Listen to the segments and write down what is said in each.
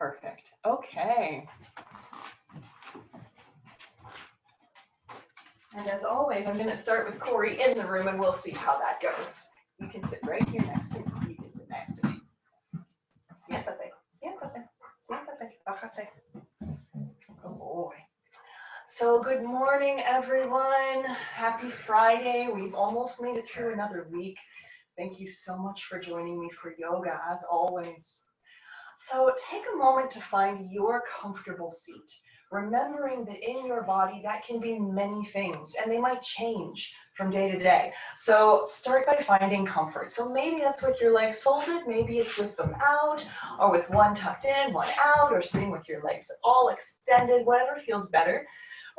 Perfect. Okay. And as always, I'm going to start with Corey in the room, and we'll see how that goes. You can sit right here next to me. You can sit next to me. Siéntate, siéntate, siéntate, bájate. Good boy. So good morning, everyone. Happy Friday. We've almost made it through another week. Thank you so much for joining me for yoga, as always. So take a moment to find your comfortable seat, remembering that in your body that can be many things, and they might change from day to day. So start by finding comfort. So maybe that's with your legs folded, maybe it's with them out, or with one tucked in, one out, or sitting with your legs all extended, whatever feels better.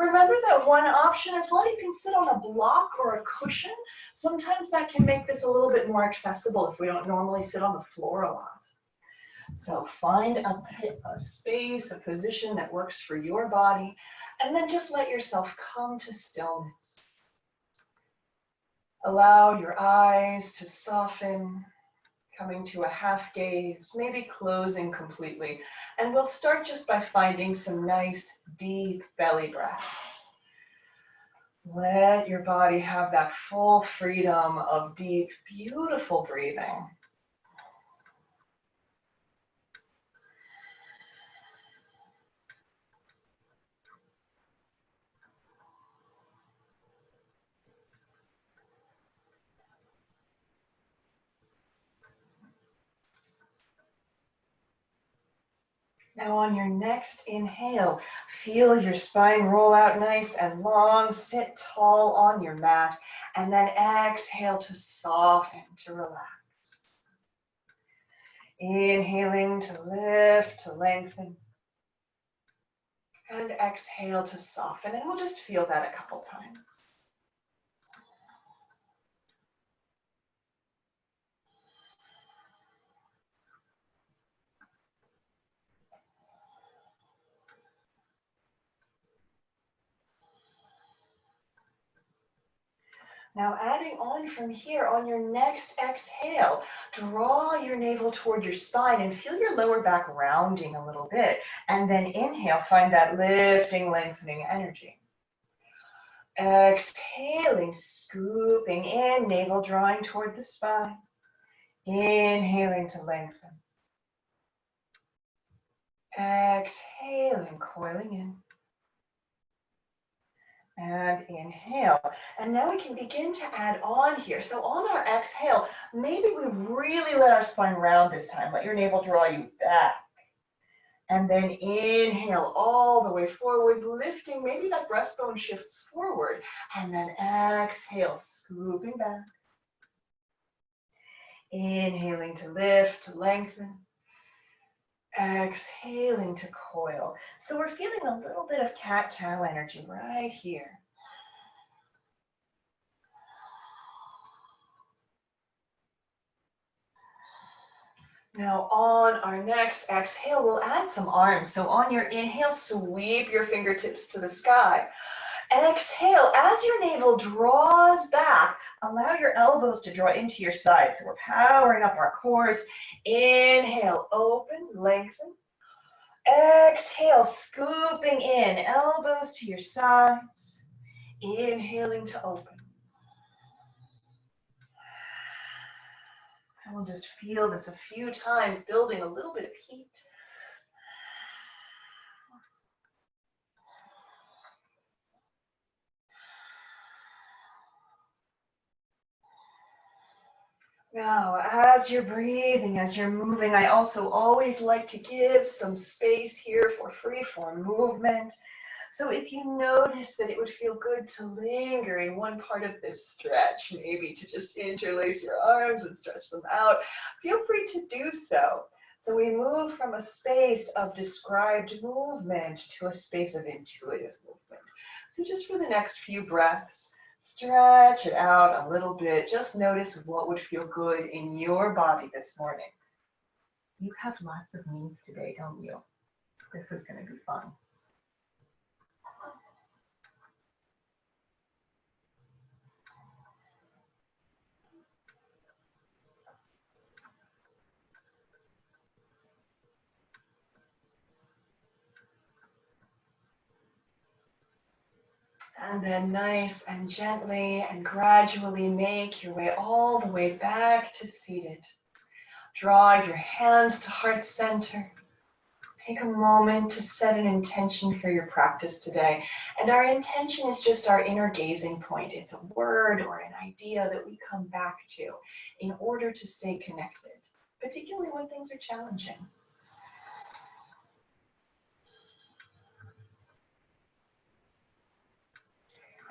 Remember that one option as well, you can sit on a block or a cushion. Sometimes that can make this a little bit more accessible if we don't normally sit on the floor a lot. So find a space, a position that works for your body, and then just let yourself come to stillness. Allow your eyes to soften, coming to a half gaze, maybe closing completely. And we'll start just by finding some nice, deep belly breaths. Let your body have that full freedom of deep, beautiful breathing. Now on your next inhale, feel your spine roll out nice and long, sit tall on your mat, and then exhale to soften, to relax. Inhaling to lift, to lengthen, and exhale to soften, and we'll just feel that a couple times. Now adding on from here, on your next exhale, draw your navel toward your spine and feel your lower back rounding a little bit. And then inhale, find that lifting, lengthening energy. Exhaling, scooping in, navel drawing toward the spine. Inhaling to lengthen. Exhaling, coiling in. And inhale. And now we can begin to add on here. So on our exhale, maybe we really let our spine round this time. Let your navel draw you back. And then inhale all the way forward, lifting. Maybe that breastbone shifts forward. And then exhale, scooping back. Inhaling to lift, to lengthen. Exhaling to coil. So we're feeling a little bit of cat-cow energy right here. Now on our next exhale, we'll add some arms. So on your inhale, sweep your fingertips to the sky. Exhale, as your navel draws back, allow your elbows to draw into your sides. So we're powering up our cores. Inhale, open, lengthen. Exhale, scooping in, elbows to your sides. Inhaling to open. And we'll just feel this a few times, building a little bit of heat. Now, as you're breathing, as you're moving, I also always like to give some space here for free-form movement. So if you notice that it would feel good to linger in one part of this stretch, maybe to just interlace your arms and stretch them out, feel free to do so. So we move from a space of described movement to a space of intuitive movement. So just for the next few breaths, stretch it out a little bit. Just notice what would feel good in your body this morning. You have lots of needs today, don't you? This is going to be fun. And then nice and gently and gradually make your way all the way back to seated. Draw your hands to heart center. Take a moment to set an intention for your practice today. And our intention is just our inner gazing point. It's a word or an idea that we come back to in order to stay connected, particularly when things are challenging.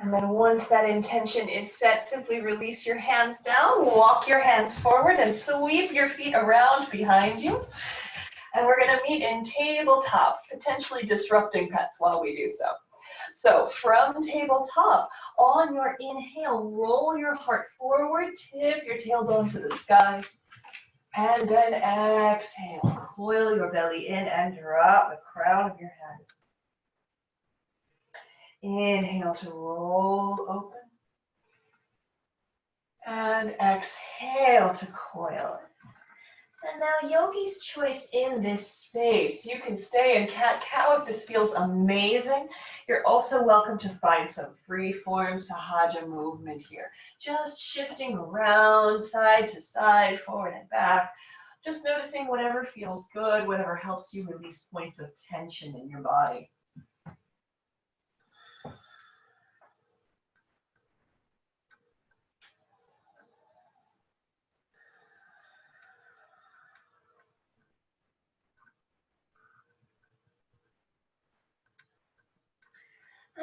And then once that intention is set, simply release your hands down, walk your hands forward, and sweep your feet around behind you. And we're going to meet in tabletop, potentially disrupting pets while we do so. So from tabletop, on your inhale, roll your heart forward, tip your tailbone to the sky. And then exhale, coil your belly in and drop the crown of your head. Inhale to roll open. And exhale to coil. And now yogi's choice in this space. You can stay in cat-cow if this feels amazing. You're also welcome to find some free-form sahaja movement here. Just shifting around, side to side, forward and back. Just noticing whatever feels good, whatever helps you release points of tension in your body.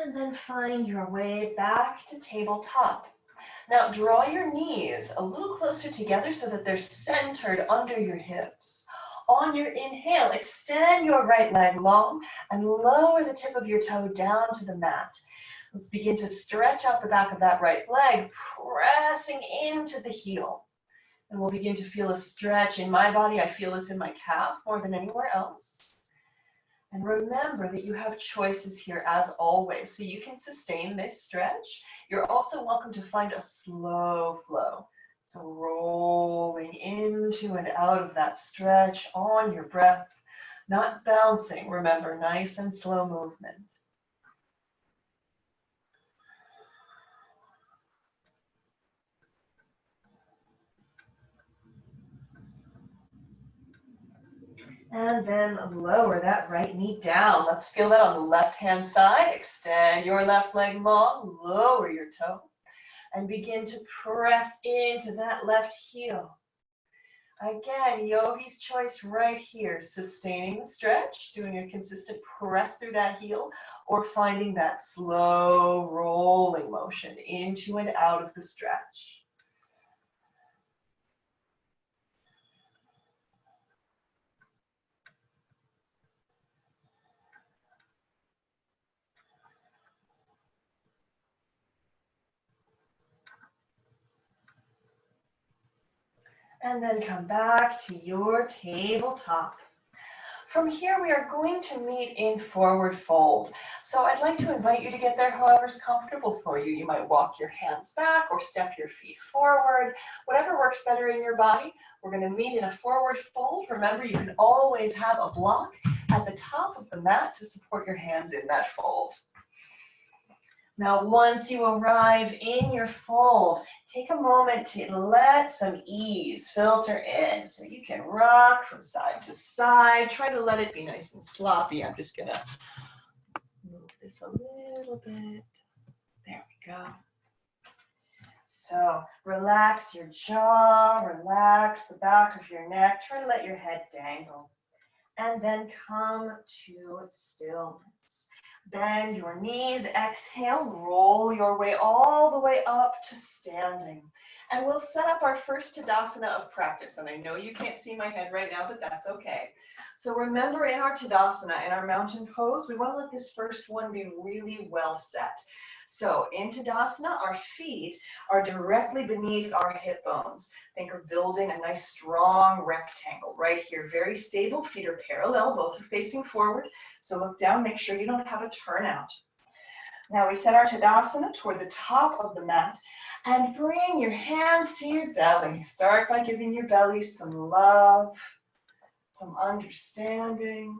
And then find your way back to tabletop. Now draw your knees a little closer together so that they're centered under your hips. On your inhale, extend your right leg long and lower the tip of your toe down to the mat. Let's begin to stretch out the back of that right leg, pressing into the heel. And we'll begin to feel a stretch in my body. I feel this in my calf more than anywhere else. And remember that you have choices here as always, so you can sustain this stretch. You're also welcome to find a slow flow. So rolling into and out of that stretch on your breath, not bouncing, remember, nice and slow movement. And then lower that right knee down. Let's feel that on the left-hand side. Extend your left leg long, lower your toe, and begin to press into that left heel. Again, yogi's choice right here, sustaining the stretch, doing a consistent press through that heel, or finding that slow rolling motion into and out of the stretch. And then come back to your tabletop. From here, we are going to meet in forward fold. So I'd like to invite you to get there however's comfortable for you. You might walk your hands back or step your feet forward, whatever works better in your body. We're going to meet in a forward fold. Remember, you can always have a block at the top of the mat to support your hands in that fold. Now, once you arrive in your fold, take a moment to let some ease filter in so you can rock from side to side. Try to let it be nice and sloppy. I'm just going to move this a little bit. There we go. So relax your jaw, relax the back of your neck. Try to let your head dangle. And then come to stillness. Bend your knees, exhale, roll your way all the way up to standing. And we'll set up our first Tadasana of practice. And I know you can't see my head right now, but that's okay. So remember, in our Tadasana, in our mountain pose, we want to let this first one be really well set. So in Tadasana, our feet are directly beneath our hip bones. Think of building a nice strong rectangle right here. Very stable, feet are parallel, both are facing forward. So look down, make sure you don't have a turnout. Now we set our Tadasana toward the top of the mat and bring your hands to your belly. Start by giving your belly some love, some understanding.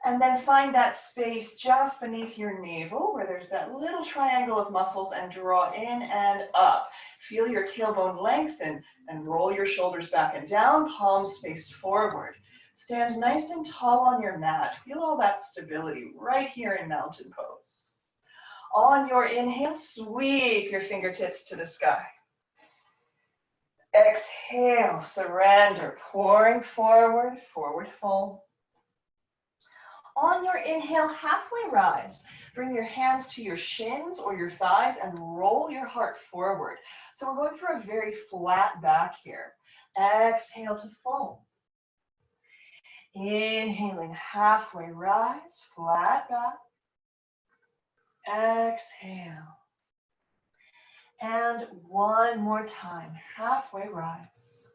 And then find that space just beneath your navel where there's that little triangle of muscles and draw in and up. Feel your tailbone lengthen and roll your shoulders back and down, palms faced forward. Stand nice and tall on your mat. Feel all that stability right here in mountain pose. On your inhale, sweep your fingertips to the sky. Exhale, surrender, pouring forward, forward fold. On your inhale, halfway rise. Bring your hands to your shins or your thighs and roll your heart forward. So we're going for a very flat back here. Exhale to fold. Inhaling, halfway rise, flat back. Exhale. And one more time, halfway rise.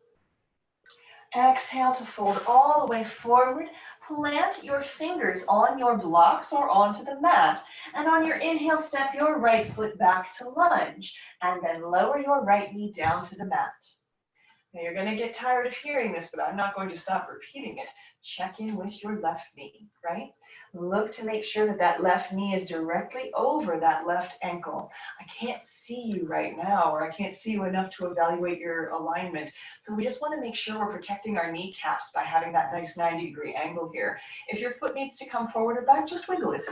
Exhale to fold all the way forward. Plant your fingers on your blocks or onto the mat. And on your inhale, step your right foot back to lunge. And then lower your right knee down to the mat. Now you're going to get tired of hearing this, but I'm not going to stop repeating it. Check in with your left knee, right? Look to make sure that that left knee is directly over that left ankle. I can't see you right now, or I can't see you enough to evaluate your alignment. So we just want to make sure we're protecting our kneecaps by having that nice 90-degree angle here. If your foot needs to come forward or back, just wiggle it.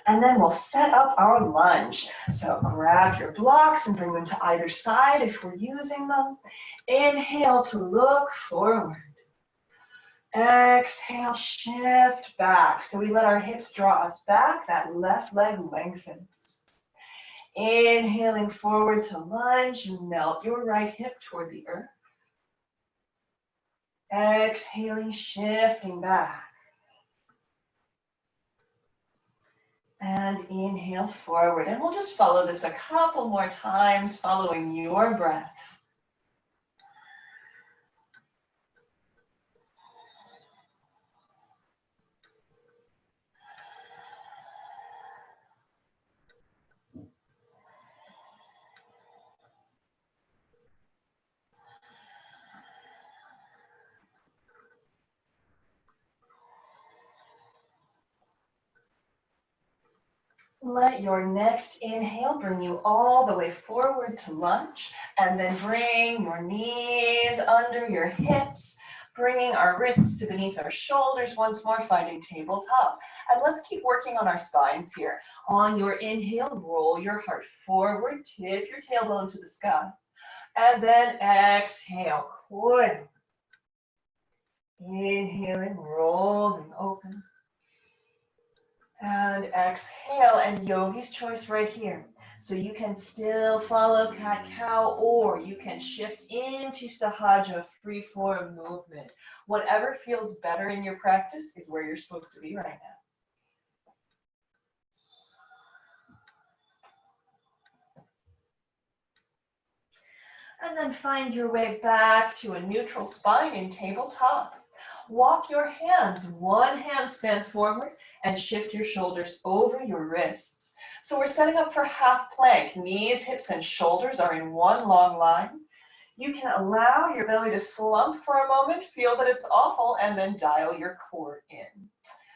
And then we'll set up our lunge. So grab your blocks and bring them to either side if we're using them. Inhale to look forward. Exhale, shift back. So we let our hips draw us back. That left leg lengthens. Inhaling forward to lunge. Melt your right hip toward the earth. Exhaling, shifting back. And inhale forward. And we'll just follow this a couple more times, following your breath. Let your next inhale bring you all the way forward to lunge, and then bring your knees under your hips, bringing our wrists to beneath our shoulders once more, finding tabletop. And let's keep working on our spines here. On your inhale, roll your heart forward, tip your tailbone to the sky, and then exhale, coil. Inhaling, roll and open. And exhale, and yogi's choice right here. So you can still follow cat-cow, or you can shift into sahaja, free form movement. Whatever feels better in your practice is where you're supposed to be right now. And then find your way back to a neutral spine in tabletop. Walk your hands, one handstand forward, and shift your shoulders over your wrists. So we're setting up for half plank. Knees, hips, and shoulders are in one long line. You can allow your belly to slump for a moment, feel that it's awful, and then dial your core in.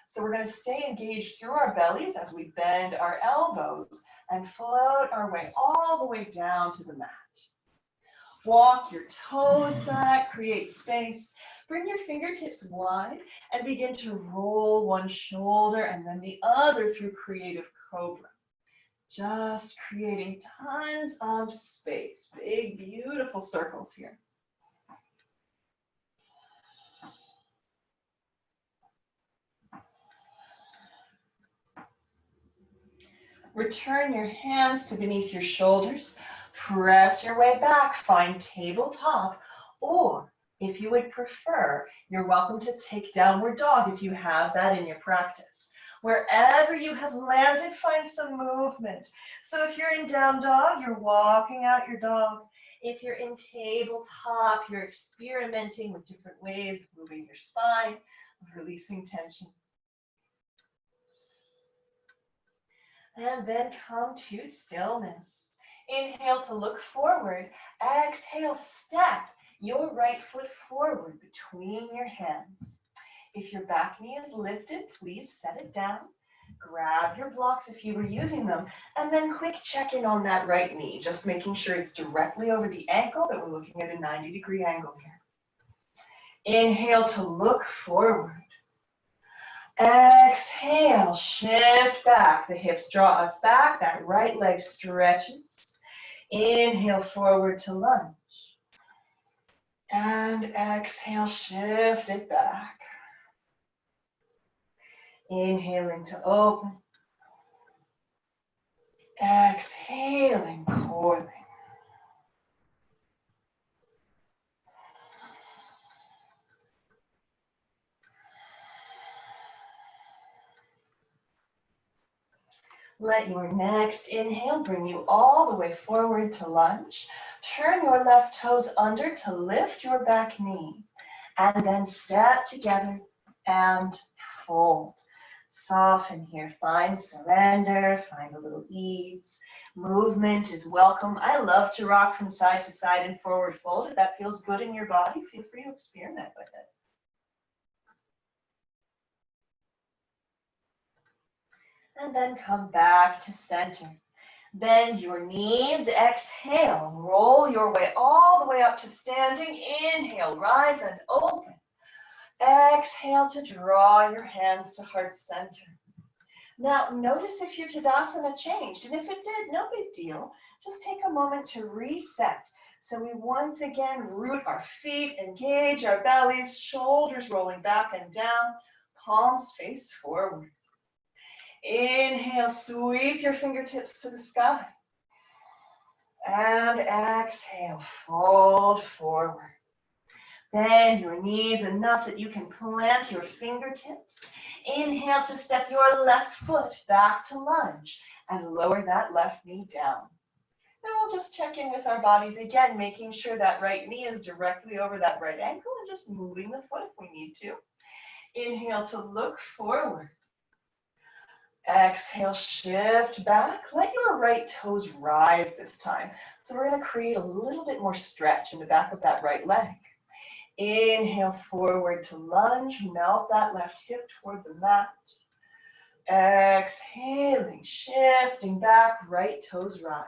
So we're going to stay engaged through our bellies as we bend our elbows and float our way all the way down to the mat. Walk your toes back, create space. Bring your fingertips wide and begin to roll one shoulder and then the other through creative cobra. Just creating tons of space. Big, beautiful circles here. Return your hands to beneath your shoulders. Press your way back, find tabletop, or if you would prefer, you're welcome to take downward dog if you have that in your practice. Wherever you have landed, find some movement. So if you're in down dog, you're walking out your dog. If you're in tabletop, you're experimenting with different ways of moving your spine, of releasing tension. And then come to stillness. Inhale to look forward. Exhale, step your right foot forward between your hands. If your back knee is lifted, please set it down. Grab your blocks if you were using them, and then quick check in on that right knee, just making sure it's directly over the ankle, that we're looking at a 90-degree angle here. Inhale to look forward. Exhale, shift back. The hips draw us back. That right leg stretches. Inhale forward to lunge. And exhale, shift it back. Inhaling to open. Exhaling, coiling. Let your next inhale bring you all the way forward to lunge. Turn your left toes under to lift your back knee. And then step together and fold. Soften here, find surrender, find a little ease. Movement is welcome. I love to rock from side to side and forward fold. If that feels good in your body, feel free to experiment with it. And then come back to center. Bend your knees, exhale, roll your way all the way up to standing. Inhale, rise and open. Exhale to draw your hands to heart center. Now, notice if your Tadasana changed, and if it did, no big deal. Just take a moment to reset. So we once again root our feet, engage our bellies, shoulders rolling back and down, palms face forward. Inhale, sweep your fingertips to the sky. And exhale, fold forward. Bend your knees enough that you can plant your fingertips. Inhale to step your left foot back to lunge and lower that left knee down. Then we'll just check in with our bodies again, making sure that right knee is directly over that right ankle and just moving the foot if we need to. Inhale to look forward. Exhale, shift back. Let your right toes rise this time. So we're going to create a little bit more stretch in the back of that right leg. Inhale forward to lunge. Melt that left hip toward the mat. Exhaling, shifting back, right toes rise.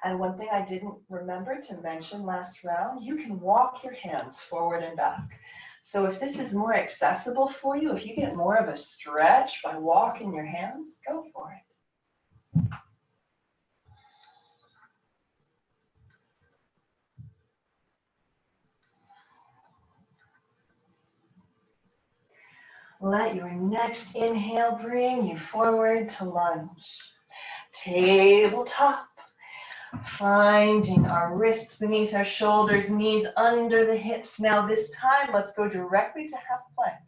And one thing I didn't remember to mention last round, you can walk your hands forward and back. So if this is more accessible for you, if you get more of a stretch by walking your hands, go for it. Let your next inhale bring you forward to lunge. Tabletop. Finding our wrists beneath our shoulders, knees under the hips. Now this time, let's go directly to half plank.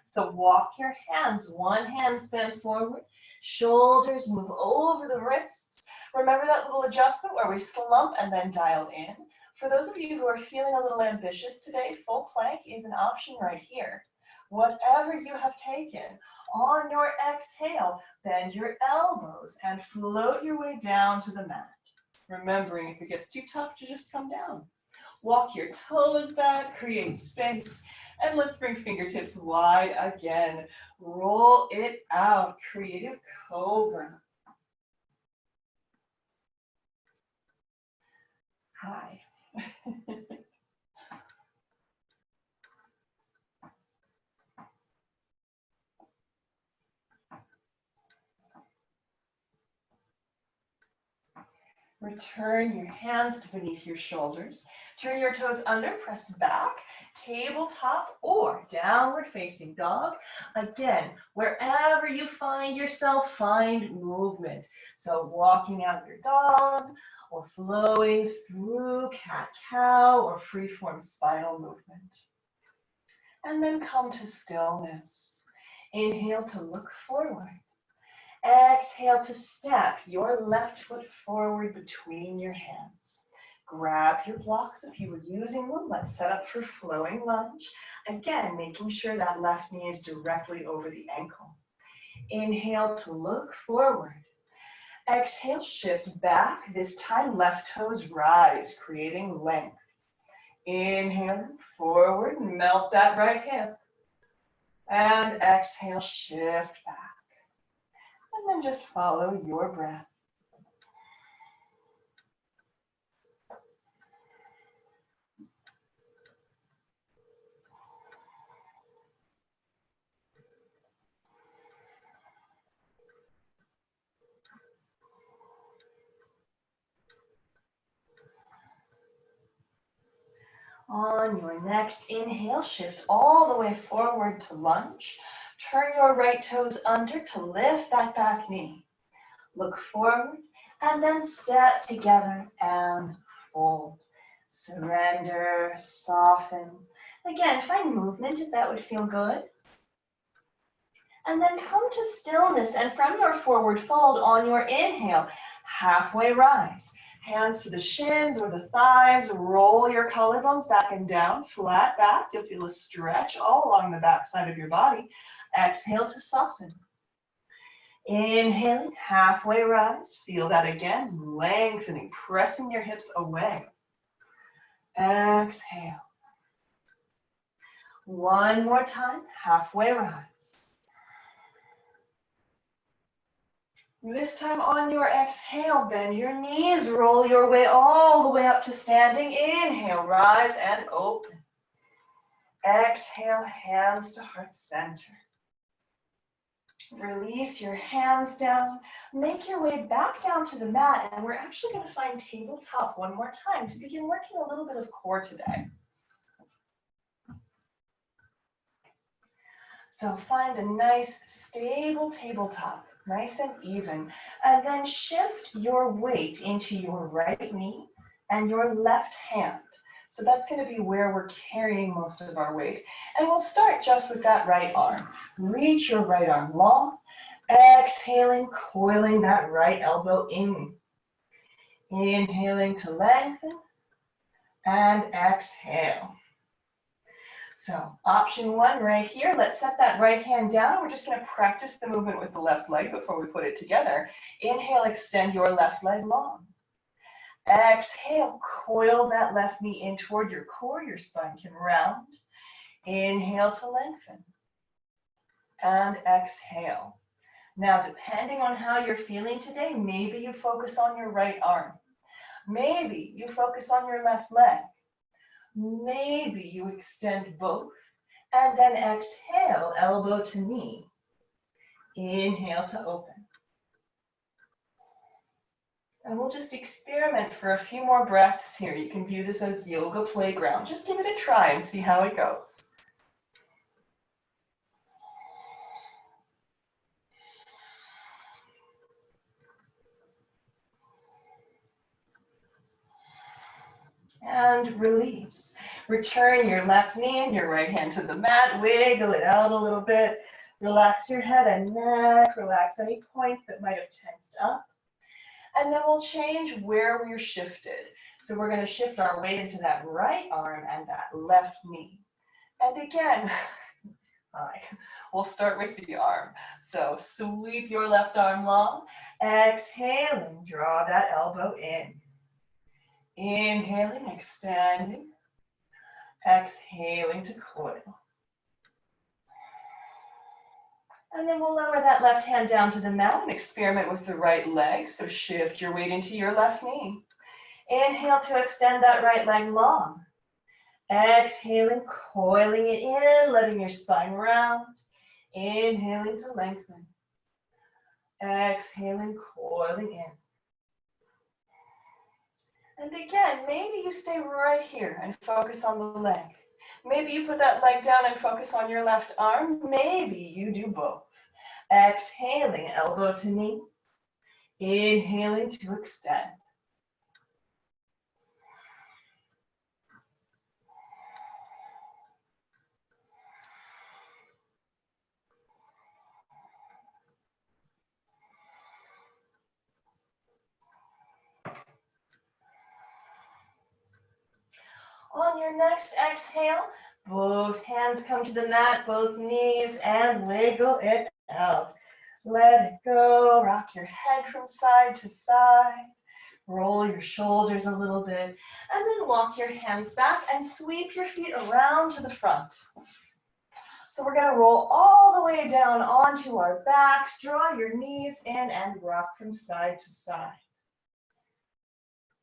So walk your hands, one hand span forward, shoulders move over the wrists. Remember that little adjustment where we slump and then dial in? For those of you who are feeling a little ambitious today, full plank is an option right here. Whatever you have taken, on your exhale, bend your elbows and float your way down to the mat. Remembering if it gets too tough to just come down. Walk your toes back, create space, and let's bring fingertips wide again. Roll it out, creative cobra. Hi. Return your hands to beneath your shoulders. Turn your toes under, press back, tabletop or downward facing dog. Again, wherever you find yourself, find movement. So walking out your dog or flowing through cat-cow or free-form spinal movement. And then come to stillness. Inhale to look forward. Exhale to step your left foot forward between your hands. Grab your blocks if you were using them. Let's set up for flowing lunge. Again, making sure that left knee is directly over the ankle. Inhale to look forward. Exhale, shift back. This time, left toes rise, creating length. Inhale, forward, melt that right hip. And exhale, shift back. And then just follow your breath. On your next inhale, shift all the way forward to lunge. Turn your right toes under to lift that back knee. Look forward and then step together and fold. Surrender, soften. Again, find movement if that would feel good. And then come to stillness, and from your forward fold on your inhale, halfway rise. Hands to the shins or the thighs, roll your collarbones back and down, flat back. You'll feel a stretch all along the back side of your body. Exhale to soften. Inhaling, halfway rise. Feel that again, lengthening, pressing your hips away. Exhale. One more time, halfway rise. This time on your exhale, bend your knees, roll your way all the way up to standing. Inhale, rise and open. Exhale, hands to heart center. Release your hands down. Make your way back down to the mat, and we're actually going to find tabletop one more time to begin working a little bit of core today. So find a nice, stable tabletop, nice and even, and then shift your weight into your right knee and your left hand. So that's going to be where we're carrying most of our weight. And we'll start just with that right arm. Reach your right arm long, exhaling, coiling that right elbow in. Inhaling to lengthen, and exhale. So option one right here, let's set that right hand down. We're just going to practice the movement with the left leg before we put it together. Inhale, extend your left leg long. Exhale, coil that left knee in toward your core. Your spine can round. Inhale to lengthen. And exhale. Now, depending on how you're feeling today, maybe you focus on your right arm. Maybe you focus on your left leg. Maybe you extend both. And then exhale, elbow to knee. Inhale to open. And we'll just experiment for a few more breaths here. You can view this as yoga playground. Just give it a try and see how it goes. And release. Return your left knee and your right hand to the mat. Wiggle it out a little bit. Relax your head and neck. Relax any points that might have tensed up. And then we'll change where we're shifted. So we're going to shift our weight into that right arm and that left knee. And again, we'll start with the arm. So sweep your left arm long. Exhaling, draw that elbow in. Inhaling, extending. Exhaling to coil. And then we'll lower that left hand down to the mat and experiment with the right leg. So shift your weight into your left knee. Inhale to extend that right leg long. Exhaling, coiling it in, letting your spine round. Inhaling to lengthen. Exhaling, coiling in. And again, maybe you stay right here and focus on the leg. Maybe you put that leg down and focus on your left arm. Maybe you do both. Exhaling, elbow to knee. Inhaling to extend. On your next exhale, both hands come to the mat, both knees, and wiggle it out. Let it go. Rock your head from side to side. Roll your shoulders a little bit. And then walk your hands back and sweep your feet around to the front. So we're going to roll all the way down onto our backs, draw your knees in and rock from side to side.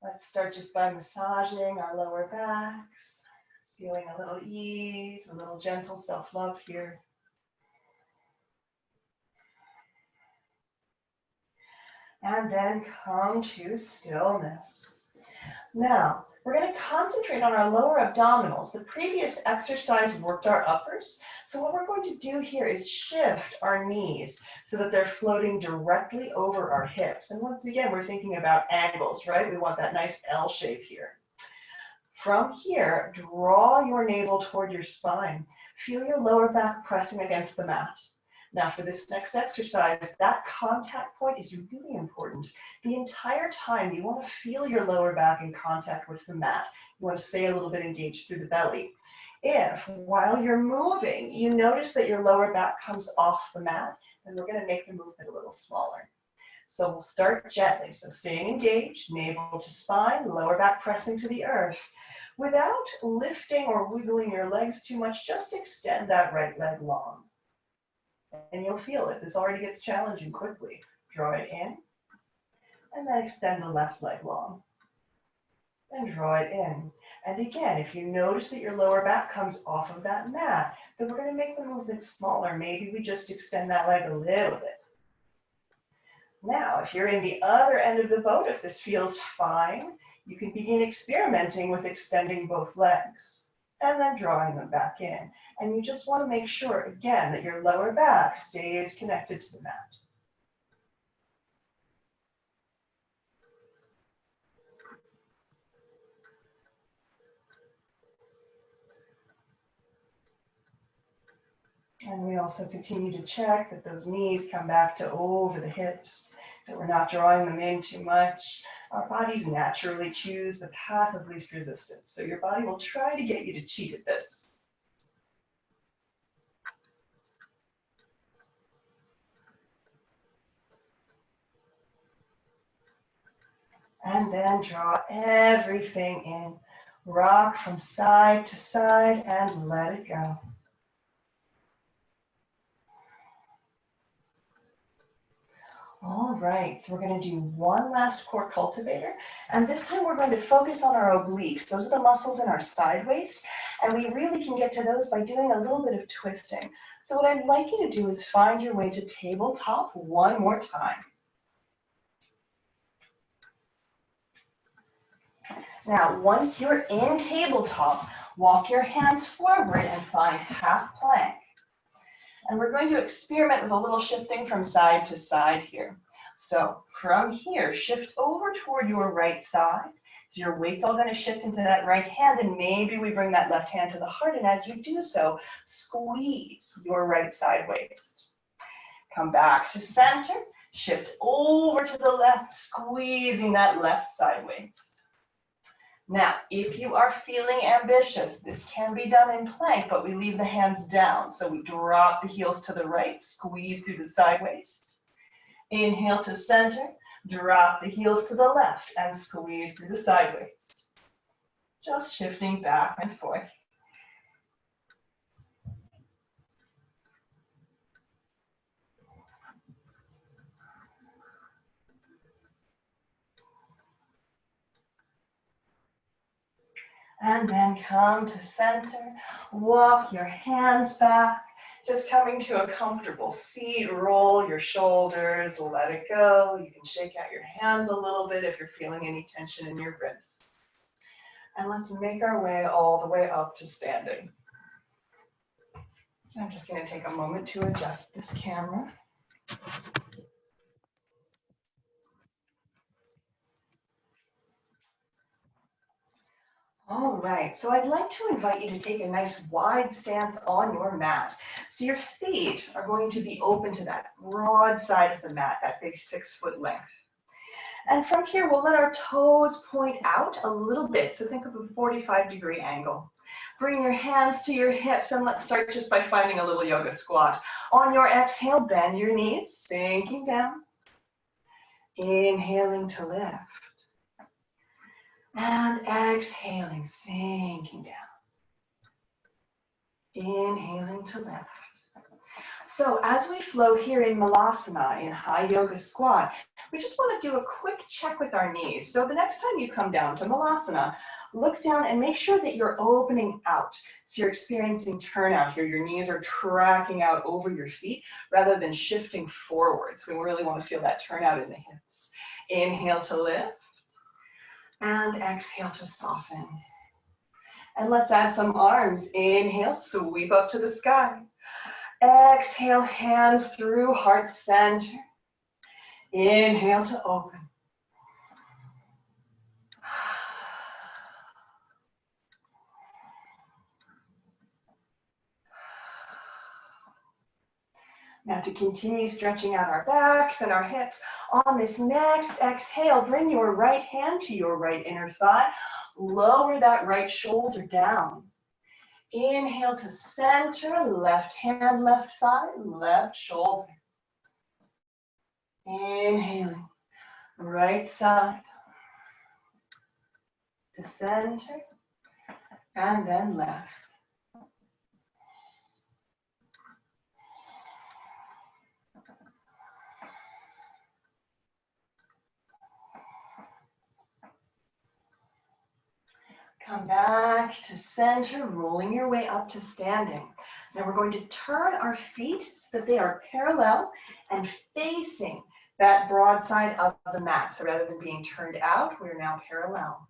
Let's start just by massaging our lower backs, feeling a little ease, a little gentle self-love here. And then come to stillness. Now, we're going to concentrate on our lower abdominals. The previous exercise worked our uppers. So what we're going to do here is shift our knees so that they're floating directly over our hips. And once again, we're thinking about angles, right? We want that nice L shape here. From here, draw your navel toward your spine. Feel your lower back pressing against the mat. Now for this next exercise, that contact point is really important. The entire time you want to feel your lower back in contact with the mat. You want to stay a little bit engaged through the belly. If while you're moving, you notice that your lower back comes off the mat, then we're going to make the movement a little smaller. So we'll start gently. So staying engaged, navel to spine, lower back pressing to the earth. Without lifting or wiggling your legs too much, just extend that right leg long. And you'll feel it. This already gets challenging quickly. Draw it in, and then extend the left leg long. And draw it in. And again, if you notice that your lower back comes off of that mat, then we're going to make the movement smaller. Maybe we just extend that leg a little bit. Now, if you're in the other end of the boat, if this feels fine, you can begin experimenting with extending both legs and then drawing them back in. And you just want to make sure, again, that your lower back stays connected to the mat. And we also continue to check that those knees come back to over the hips, that we're not drawing them in too much. Our bodies naturally choose the path of least resistance. So your body will try to get you to cheat at this. And then draw everything in. Rock from side to side and let it go. All right, so we're going to do one last core cultivator, and this time we're going to focus on our obliques. Those are the muscles in our side waist, and we really can get to those by doing a little bit of twisting. So what I'd like you to do is find your way to tabletop one more time. Now, once you're in tabletop, walk your hands forward and find half plank. And we're going to experiment with a little shifting from side to side here. So from here, shift over toward your right side. So your weight's all going to shift into that right hand, and maybe we bring that left hand to the heart, and as you do so, squeeze your right side waist. Come back to center, shift over to the left, squeezing that left side waist. Now, if you are feeling ambitious, this can be done in plank, but we leave the hands down. So we drop the heels to the right, squeeze through the side waist. Inhale to center, drop the heels to the left, and squeeze through the side waist. Just shifting back and forth. And then come to center, walk your hands back, just coming to a comfortable seat, roll your shoulders, let it go. You can shake out your hands a little bit if you're feeling any tension in your wrists. And let's make our way all the way up to standing. I'm just going to take a moment to adjust this camera. All right, so I'd like to invite you to take a nice wide stance on your mat. So your feet are going to be open to that broad side of the mat, that big 6-foot length. And from here, we'll let our toes point out a little bit. So think of a 45-degree angle. Bring your hands to your hips, and let's start just by finding a little yoga squat. On your exhale, bend your knees, sinking down. Inhaling to lift. And exhaling, sinking down. Inhaling to lift. So as we flow here in Malasana, in high yoga squat, we just want to do a quick check with our knees. So the next time you come down to Malasana, look down and make sure that you're opening out. So you're experiencing turnout here. Your knees are tracking out over your feet rather than shifting forwards. We really want to feel that turnout in the hips. Inhale to lift and exhale to soften. And let's add some arms. Inhale, sweep up to the sky. Exhale, hands through heart center. Inhale to open. Now to continue stretching out our backs and our hips, on this next exhale, bring your right hand to your right inner thigh. Lower that right shoulder down. Inhale to center, left hand, left thigh, left shoulder. Inhaling, right side to center, and then left. Come back to center, rolling your way up to standing. Now we're going to turn our feet so that they are parallel and facing that broad side of the mat. So rather than being turned out, we're now parallel.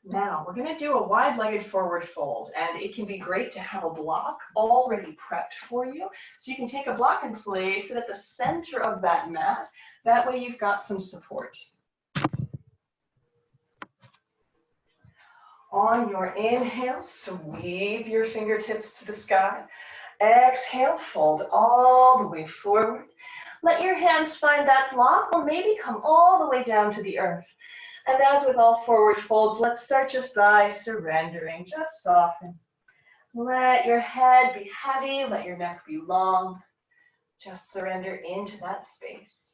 Now we're going to do a wide-legged forward fold, and it can be great to have a block already prepped for you. So you can take a block and place it at the center of that mat. That way you've got some support. On your inhale, sweep your fingertips to the sky. Exhale, fold all the way forward. Let your hands find that block, or maybe come all the way down to the earth. And as with all forward folds, let's start just by surrendering. Just soften. Let your head be heavy, let your neck be long. Just surrender into that space.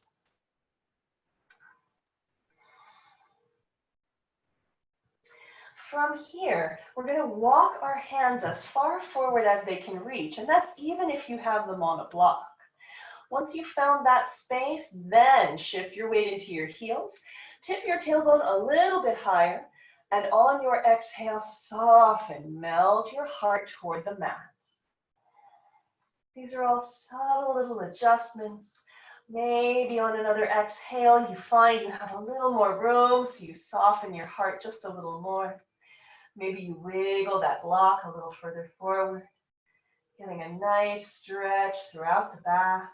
From here, we're going to walk our hands as far forward as they can reach, and that's even if you have them on a block. Once you've found that space, then shift your weight into your heels, tip your tailbone a little bit higher, and on your exhale, soften, melt your heart toward the mat. These are all subtle little adjustments. Maybe on another exhale, you find you have a little more room, so you soften your heart just a little more. Maybe you wiggle that block a little further forward, getting a nice stretch throughout the back.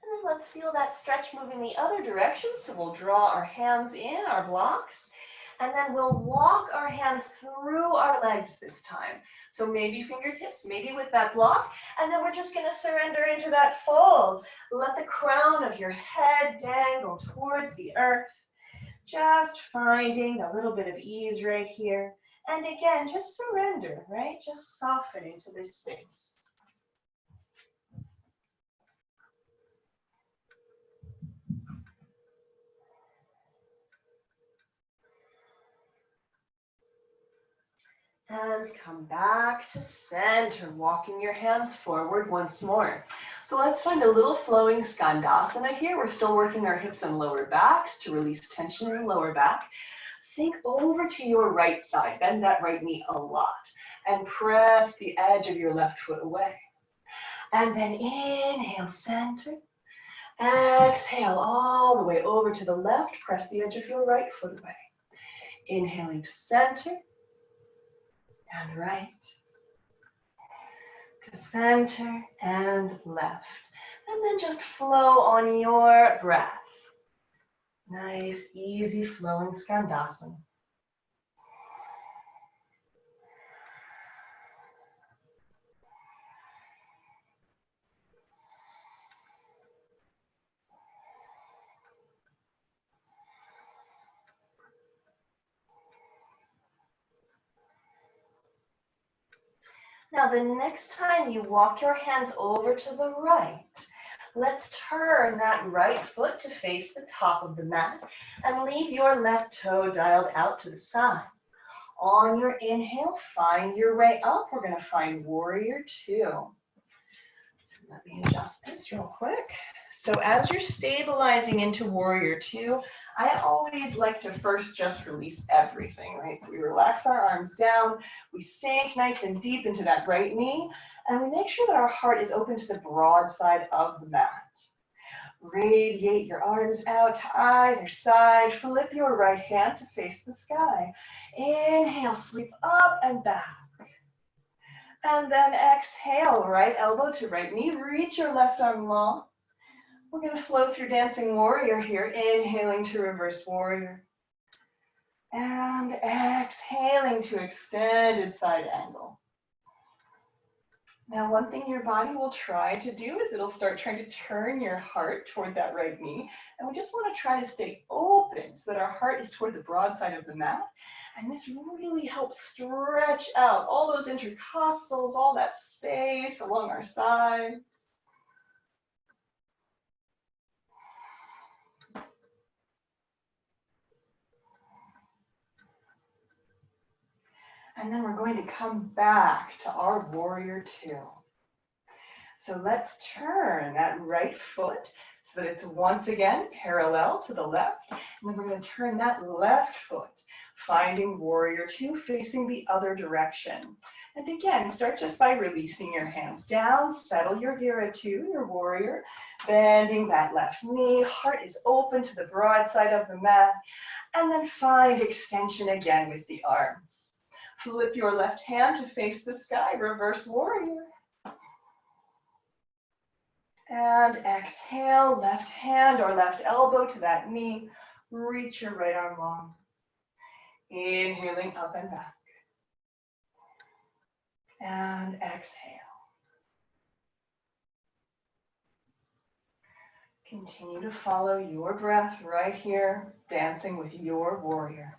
And then let's feel that stretch move in the other direction. So we'll draw our hands in, our blocks, and then we'll walk our hands through our legs this time. So maybe fingertips, maybe with that block, and then we're just going to surrender into that fold. Let the crown of your head dangle towards the earth, just finding a little bit of ease right here. And again, just surrender, right? Just soften into this space. And come back to center, walking your hands forward once more. So let's find a little flowing skandasana here. We're still working our hips and lower backs to release tension in the lower back. Sink over to your right side, bend that right knee a lot, and press the edge of your left foot away. And then inhale, center. Exhale all the way over to the left, press the edge of your right foot away. Inhaling to center. And right, to center and left. And then just flow on your breath. Nice, easy flowing skandasana. Now the next time you walk your hands over to the right, Let's turn that right foot to face the top of the mat and leave your left toe dialed out to the side. On your inhale, find your way up. We're going to find warrior two. Let me adjust this real quick. So as you're stabilizing into warrior two, I always like to first just release everything, right? So we relax our arms down, we sink nice and deep into that right knee, and we make sure that our heart is open to the broad side of the mat. Radiate your arms out to either side. Flip your right hand to face the sky. Inhale, sweep up and back. And then exhale, right elbow to right knee. Reach your left arm long. We're going to flow through dancing warrior here. Inhaling to reverse warrior. And exhaling to extended side angle. Now, one thing your body will try to do is it'll start trying to turn your heart toward that right knee. And we just want to try to stay open so that our heart is toward the broad side of the mat. And this really helps stretch out all those intercostals, all that space along our sides. And then we're going to come back to our warrior two. So let's turn that right foot so that it's once again parallel to the left. And then we're going to turn that left foot, finding warrior two, facing the other direction. And again, start just by releasing your hands down, settle your Vira two, your warrior, bending that left knee, heart is open to the broad side of the mat, and then find extension again with the arms. Flip your left hand to face the sky, reverse warrior. And exhale, left hand or left elbow to that knee. Reach your right arm long. Inhaling up and back. And exhale. Continue to follow your breath right here, dancing with your warrior.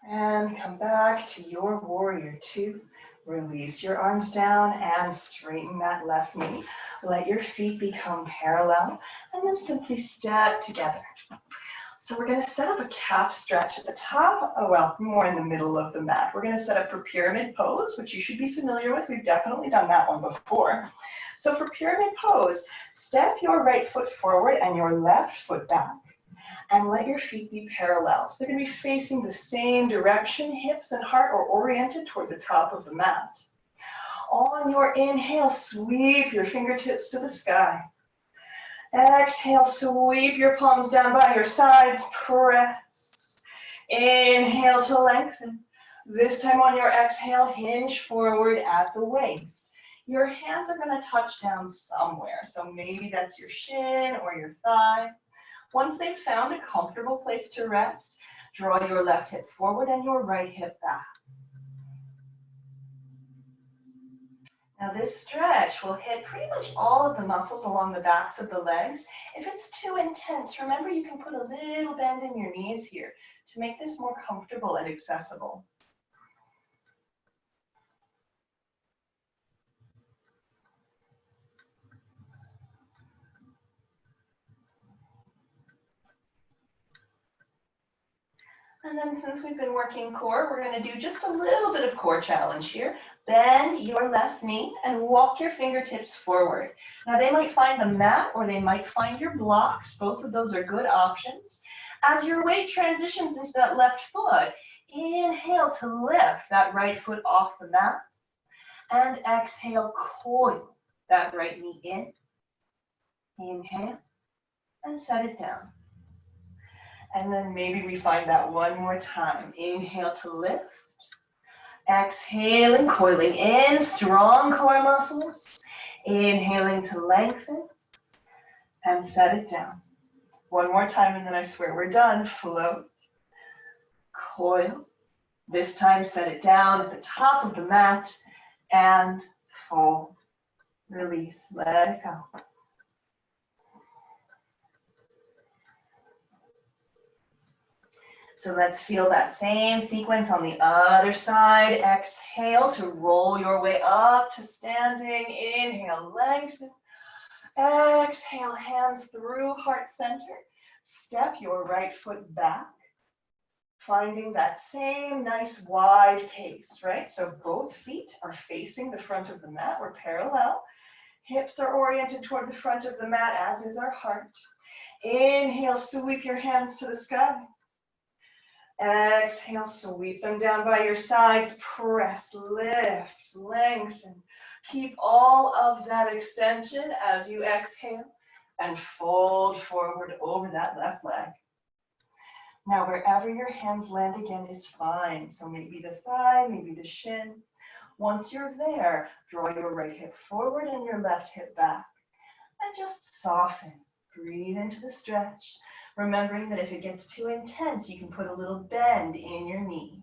And come back to your warrior two. Release your arms down and straighten that left knee. Let your feet become parallel and then simply step together. So we're going to set up a calf stretch at the top, well, more in the middle of the mat. We're going to set up for pyramid pose, which you should be familiar with. We've definitely done that one before. So for pyramid pose, step your right foot forward and your left foot back. And let your feet be parallel. So they're going to be facing the same direction. Hips and heart are oriented toward the top of the mat. On your inhale, sweep your fingertips to the sky. Exhale, sweep your palms down by your sides. Press. Inhale to lengthen. This time on your exhale, hinge forward at the waist. Your hands are going to touch down somewhere. So maybe that's your shin or your thigh. Once they've found a comfortable place to rest, draw your left hip forward and your right hip back. Now this stretch will hit pretty much all of the muscles along the backs of the legs. If it's too intense, remember you can put a little bend in your knees here to make this more comfortable and accessible. And then since we've been working core, we're going to do just a little bit of core challenge here. Bend your left knee and walk your fingertips forward. Now they might find the mat or they might find your blocks. Both of those are good options. As your weight transitions into that left foot, inhale to lift that right foot off the mat. And exhale, coil that right knee in. Inhale and set it down. And then maybe we find that one more time. Inhale to lift. Exhaling, coiling in, strong core muscles. Inhaling to lengthen. And set it down. One more time and then I swear we're done. Float. Coil. This time set it down at the top of the mat. And fold. Release, let it go. So let's feel that same sequence on the other side. Exhale to roll your way up to standing. Inhale, lengthen. Exhale, hands through heart center. Step your right foot back, finding that same nice wide pace, right? So both feet are facing the front of the mat. We're parallel. Hips are oriented toward the front of the mat, as is our heart. Inhale, sweep your hands to the sky. Exhale, sweep them down by your sides. Press, lift, lengthen. Keep all of that extension as you exhale and fold forward over that left leg. Now, wherever your hands land again is fine. So maybe the thigh, maybe the shin. Once you're there, draw your right hip forward and your left hip back. And just soften. Breathe into the stretch. Remembering that if it gets too intense, you can put a little bend in your knee.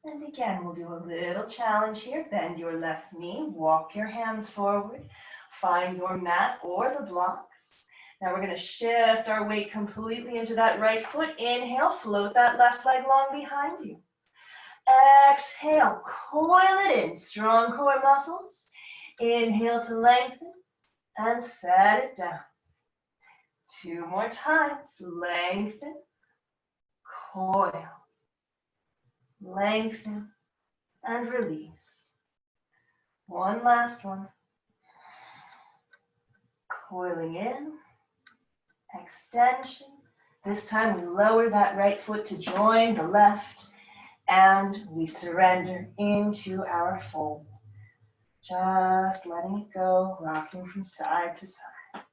And again, we'll do a little challenge here. Bend your left knee, walk your hands forward, find your mat or the blocks. Now we're going to shift our weight completely into that right foot. Inhale, float that left leg long behind you. Exhale, coil it in, strong core muscles. Inhale to lengthen and set it down. 2 more times, lengthen, coil, lengthen, and release. One last one. Coiling in, extension. This time we lower that right foot to join the left, and we surrender into our fold. Just letting it go, rocking from side to side.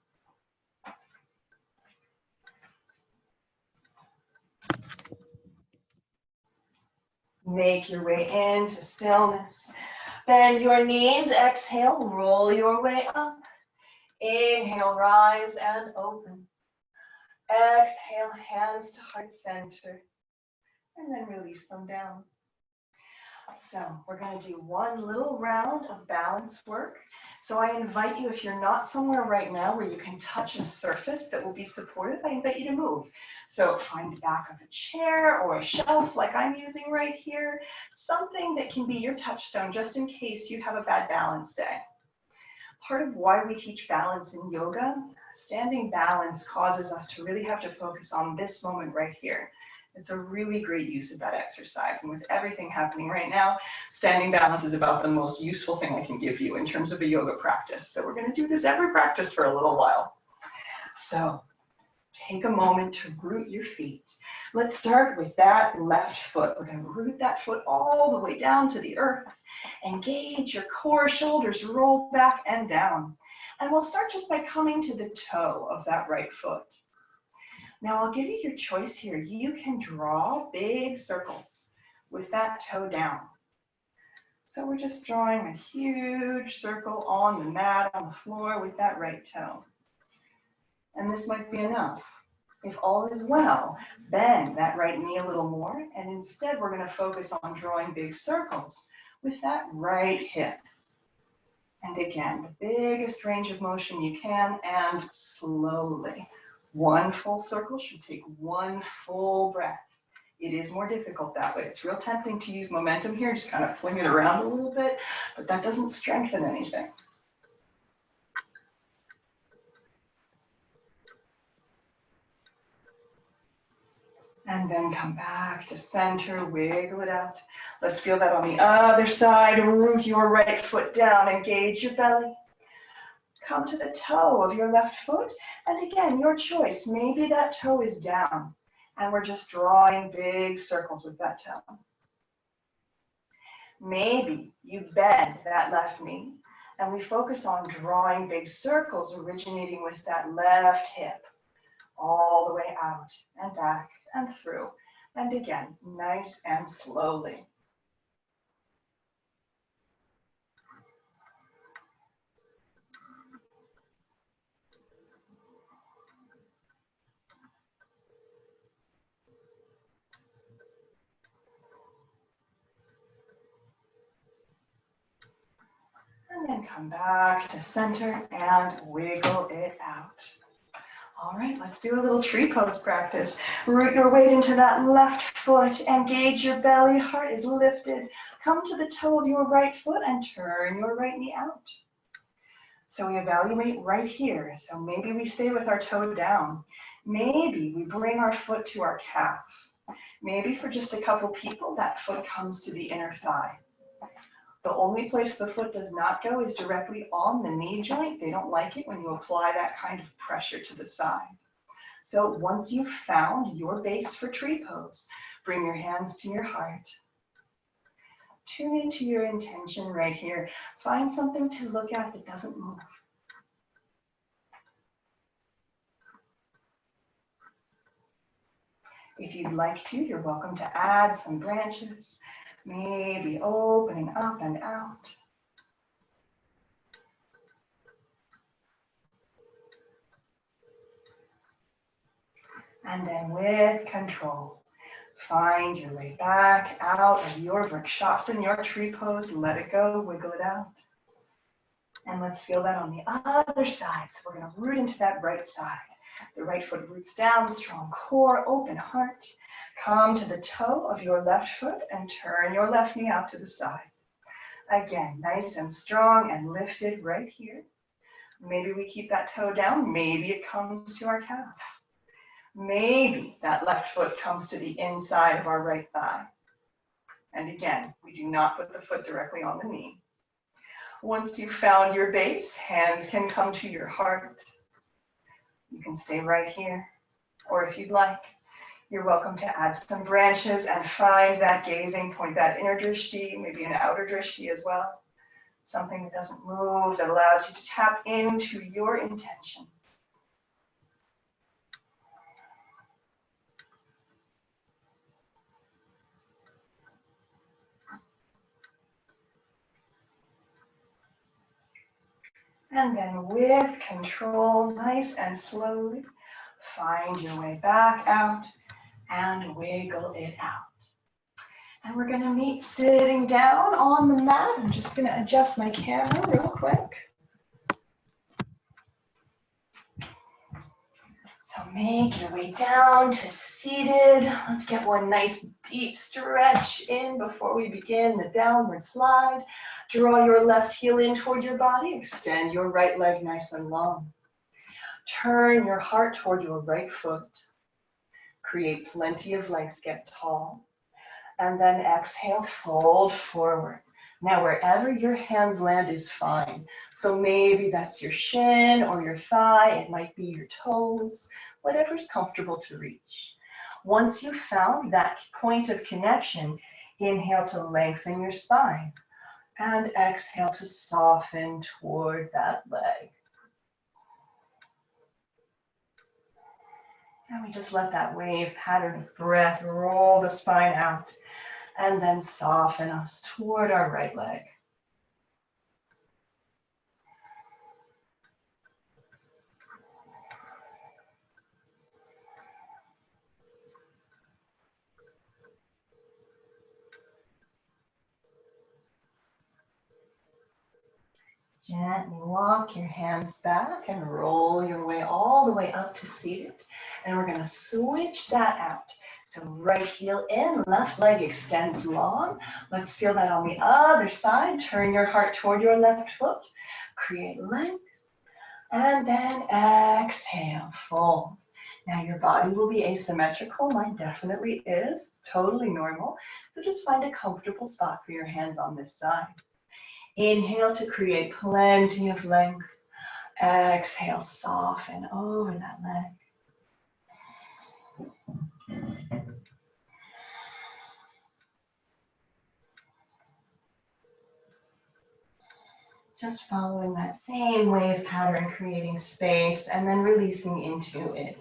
Make your way into stillness. Bend your knees, exhale, roll your way up. Inhale, rise and open. Exhale, hands to heart center. And then release them down. So we're going to do one little round of balance work. So I invite you, if you're not somewhere right now where you can touch a surface that will be supportive, I invite you to move. So find the back of a chair or a shelf like I'm using right here, something that can be your touchstone just in case you have a bad balance day. Part of why we teach balance in yoga, standing balance causes us to really have to focus on this moment right here. It's a really great use of that exercise. And with everything happening right now, standing balance is about the most useful thing I can give you in terms of a yoga practice. So we're going to do this every practice for a little while. So take a moment to root your feet. Let's start with that left foot. We're going to root that foot all the way down to the earth. Engage your core, shoulders roll back and down. And we'll start just by coming to the toe of that right foot. Now I'll give you your choice here. You can draw big circles with that toe down. So we're just drawing a huge circle on the mat, on the floor with that right toe. And this might be enough. If all is well, bend that right knee a little more, and instead we're going to focus on drawing big circles with that right hip. And again, the biggest range of motion you can, and slowly. One full circle should take one full breath. It is more difficult that way. It's real tempting to use momentum here, just kind of fling it around a little bit, but that doesn't strengthen anything. And then come back to center, wiggle it out. Let's feel that on the other side. Root your right foot down, engage your belly. Come to the toe of your left foot, and again, your choice. Maybe that toe is down, and we're just drawing big circles with that toe. Maybe you bend that left knee, and we focus on drawing big circles originating with that left hip, all the way out and back and through. And again, nice and slowly. And then come back to center and wiggle it out. All right, let's do a little tree pose practice. Root your weight into that left foot, engage your belly, heart is lifted. Come to the toe of your right foot and turn your right knee out. So we evaluate right here. So maybe we stay with our toe down. Maybe we bring our foot to our calf. Maybe for just a couple people, that foot comes to the inner thigh. The only place the foot does not go is directly on the knee joint. They don't like it when you apply that kind of pressure to the side. So once you've found your base for tree pose, bring your hands to your heart. Tune into your intention right here. Find something to look at that doesn't move. If you'd like to, you're welcome to add some branches, maybe opening up and out. And then with control, find your way back out of your Vrikshasana, your tree pose. Let it go, wiggle it out. And let's feel that on the other side. So we're going to root into that right side. The right foot roots down, strong core, open heart. Come to the toe of your left foot and turn your left knee out to the side. Again, nice and strong and lifted right here. Maybe we keep that toe down. Maybe it comes to our calf. Maybe that left foot comes to the inside of our right thigh. And again, we do not put the foot directly on the knee. Once you've found your base, hands can come to your heart. You can stay right here. Or if you'd like, you're welcome to add some branches and find that gazing point, that inner drishti, maybe an outer drishti as well. Something that doesn't move, that allows you to tap into your intention. And then with control, nice and slowly, find your way back out and wiggle it out. And we're going to meet sitting down on the mat. I'm just going to adjust my camera real quick. So make your way down to seated. Let's get one nice deep stretch in before we begin the downward slide. Draw your left heel in toward your body. Extend your right leg nice and long. Turn your heart toward your right foot. Create plenty of length, get tall. And then exhale, fold forward. Now wherever your hands land is fine. So maybe that's your shin or your thigh, it might be your toes, whatever's comfortable to reach. Once you've found that point of connection, inhale to lengthen your spine and exhale to soften toward that leg. And we just let that wave pattern of breath roll the spine out. And then soften us toward our right leg. Gently walk your hands back and roll your way all the way up to seated. And we're going to switch that out. So right heel in, left leg extends long. Let's feel that on the other side. Turn your heart toward your left foot. Create length. And then exhale, fold. Now your body will be asymmetrical. Mine definitely is. Totally normal. So just find a comfortable spot for your hands on this side. Inhale to create plenty of length. Exhale, soften over that leg. Just following that same wave pattern, creating space and then releasing into it.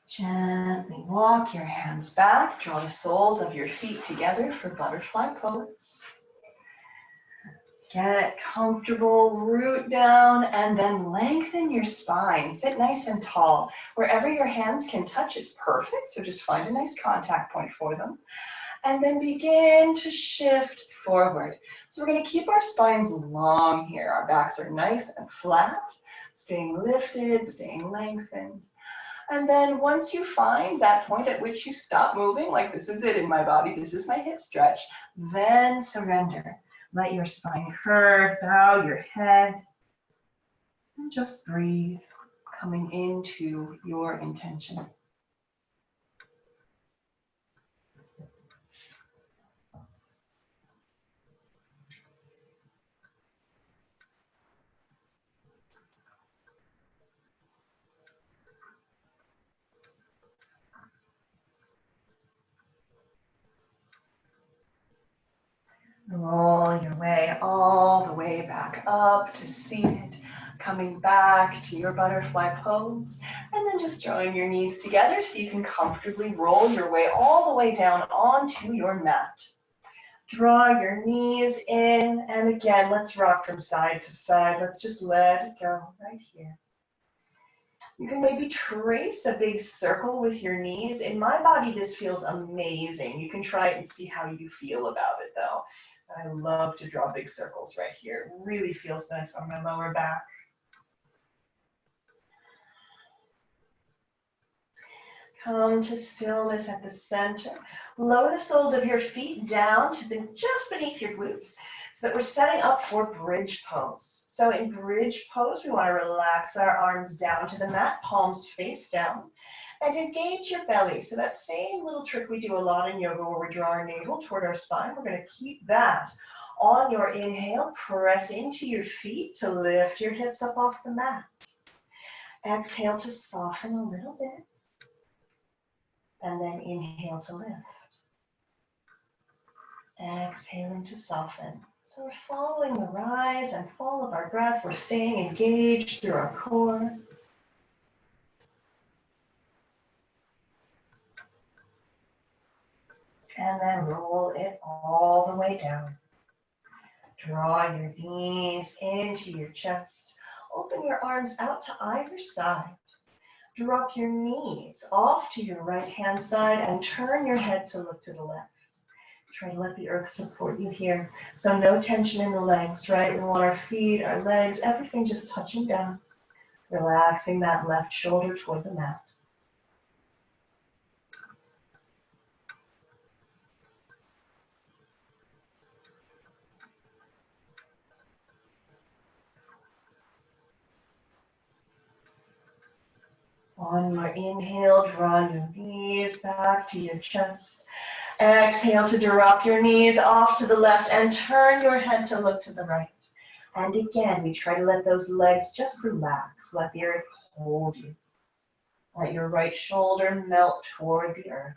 Gently walk your hands back, draw the soles of your feet together for butterfly pose. Get comfortable, root down, and then lengthen your spine. Sit nice and tall. Wherever your hands can touch is perfect, so just find a nice contact point for them. And then begin to shift forward. So we're going to keep our spines long here. Our backs are nice and flat, staying lifted, staying lengthened. And then once you find that point at which you stop moving, like this is it in my body, this is my hip stretch, then surrender. Let your spine curve, bow your head, and just breathe, coming into your intention. Roll your way all the way back up to seated, coming back to your butterfly pose, and then just drawing your knees together so you can comfortably roll your way all the way down onto your mat. Draw your knees in, and again, let's rock from side to side. Let's just let it go right here. You can maybe trace a big circle with your knees. In my body, this feels amazing. You can try it and see how you feel about it, though. I love to draw big circles right here. It really feels nice on my lower back. Come to stillness at the center. Lower the soles of your feet down to just beneath your glutes so that we're setting up for bridge pose. So in bridge pose, we want to relax our arms down to the mat, palms face down, and engage your belly. So that same little trick we do a lot in yoga where we draw our navel toward our spine, we're going to keep that. On your inhale, press into your feet to lift your hips up off the mat. Exhale to soften a little bit. And then inhale to lift. Exhaling to soften. So we're following the rise and fall of our breath. We're staying engaged through our core. And then roll it all the way down. Draw your knees into your chest. Open your arms out to either side. Drop your knees off to your right hand side and turn your head to look to the left. Try to let the earth support you here. So no tension in the legs, right? We want our feet, our legs, everything just touching down. Relaxing that left shoulder toward the mat. On your inhale, draw your knees back to your chest. Exhale to drop your knees off to the left and turn your head to look to the right. And again, we try to let those legs just relax. Let the earth hold you. Let your right shoulder melt toward the earth.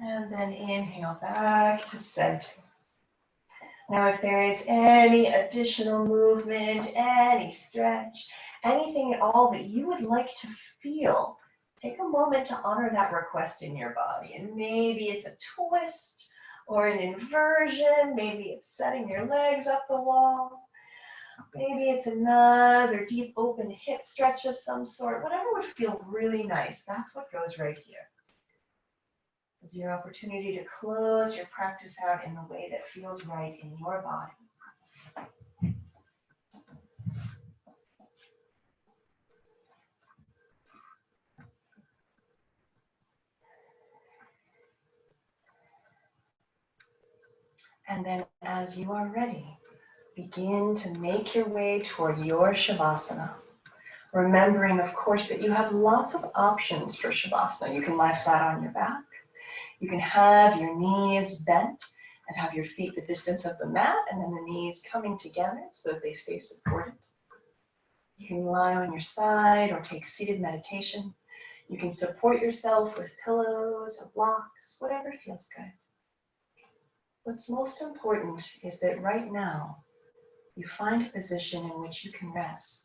And then inhale back to center. Now, if there is any additional movement, any stretch, anything at all that you would like to feel, take a moment to honor that request in your body. And maybe it's a twist or an inversion. Maybe it's setting your legs up the wall. Maybe it's another deep open hip stretch of some sort. Whatever would feel really nice, that's what goes right here. It's your opportunity to close your practice out in the way that feels right in your body. And then as you are ready, begin to make your way toward your Shavasana. Remembering, of course, that you have lots of options for Shavasana. You can lie flat on your back. You can have your knees bent and have your feet the distance of the mat and then the knees coming together so that they stay supported. You can lie on your side or take seated meditation. You can support yourself with pillows or blocks, whatever feels good. What's most important is that right now, you find a position in which you can rest,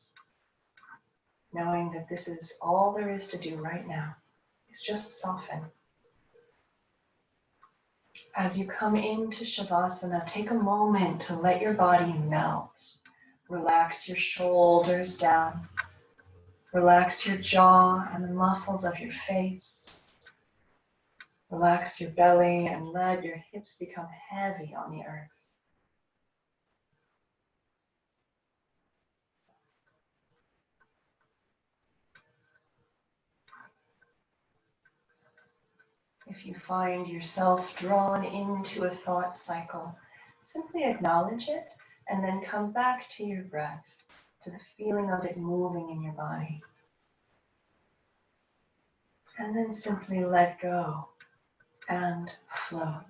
knowing that this is all there is to do right now, is just soften. As you come into Shavasana, take a moment to let your body melt. Relax your shoulders down. Relax your jaw and the muscles of your face. Relax your belly and let your hips become heavy on the earth. If you find yourself drawn into a thought cycle, simply acknowledge it and then come back to your breath, to the feeling of it moving in your body. And then simply let go and float.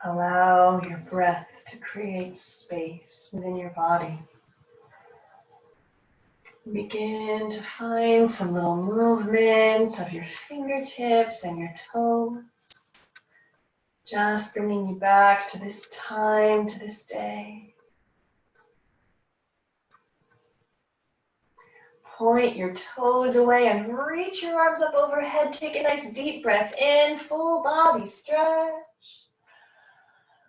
Allow your breath to create space within your body. Begin to find some little movements of your fingertips and your toes. Just bringing you back to this time, to this day. Point your toes away and reach your arms up overhead. Take a nice deep breath in, full body stretch.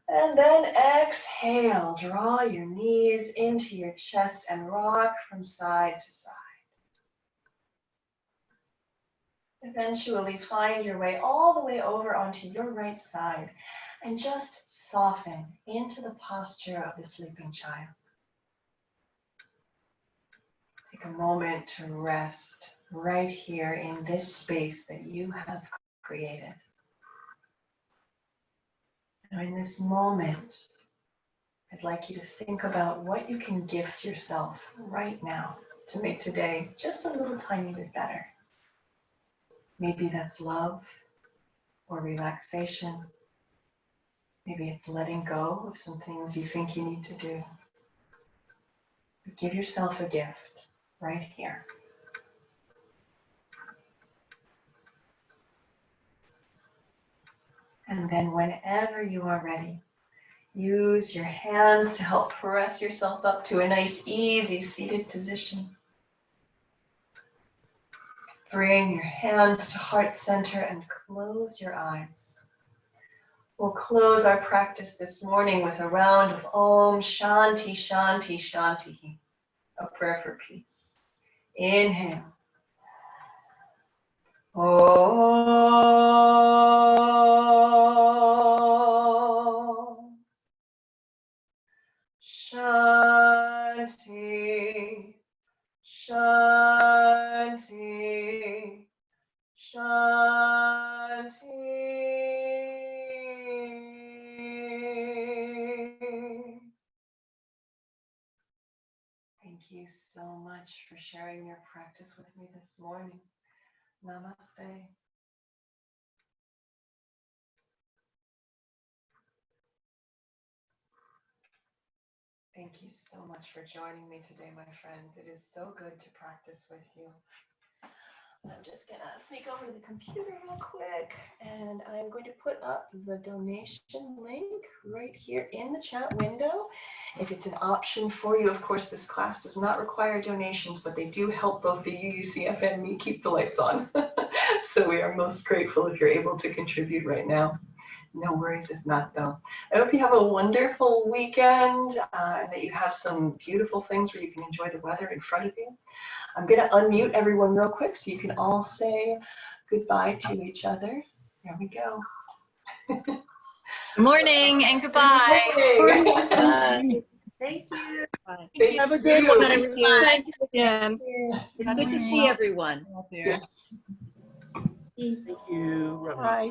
And then exhale, draw your knees into your chest and rock from side to side. Eventually find your way all the way over onto your right side and just soften into the posture of the sleeping child. Take a moment to rest right here in this space that you have created. Now in this moment, I'd like you to think about what you can gift yourself right now to make today just a little tiny bit better. Maybe that's love or relaxation. Maybe it's letting go of some things you think you need to do. But give yourself a gift right here. And then whenever you are ready, use your hands to help press yourself up to a nice, easy seated position. Bring your hands to heart center and close your eyes. We'll close our practice this morning with a round of Om Shanti Shanti Shanti, a prayer for peace. Inhale. Om Shanti, Shanti, Shanti. Thank you so much for sharing your practice with me this morning. Namaste. Thank you so much for joining me today, my friends. It is so good to practice with you. I'm just gonna sneak over to the computer real quick, and I'm going to put up the donation link right here in the chat window. If it's an option for you, of course, this class does not require donations, but they do help both the UUCF and me keep the lights on. So we are most grateful if you're able to contribute right now. No worries if not, though. I hope you have a wonderful weekend and that you have some beautiful things where you can enjoy the weather in front of you. I'm going to unmute everyone real quick so you can all say goodbye to each other. There we go. Good morning and goodbye. Good morning. Bye. Thank you. Bye. Thank Have a you. good one, Thank everyone. you. Thank you again. It's good to see everyone. Yes. Bye.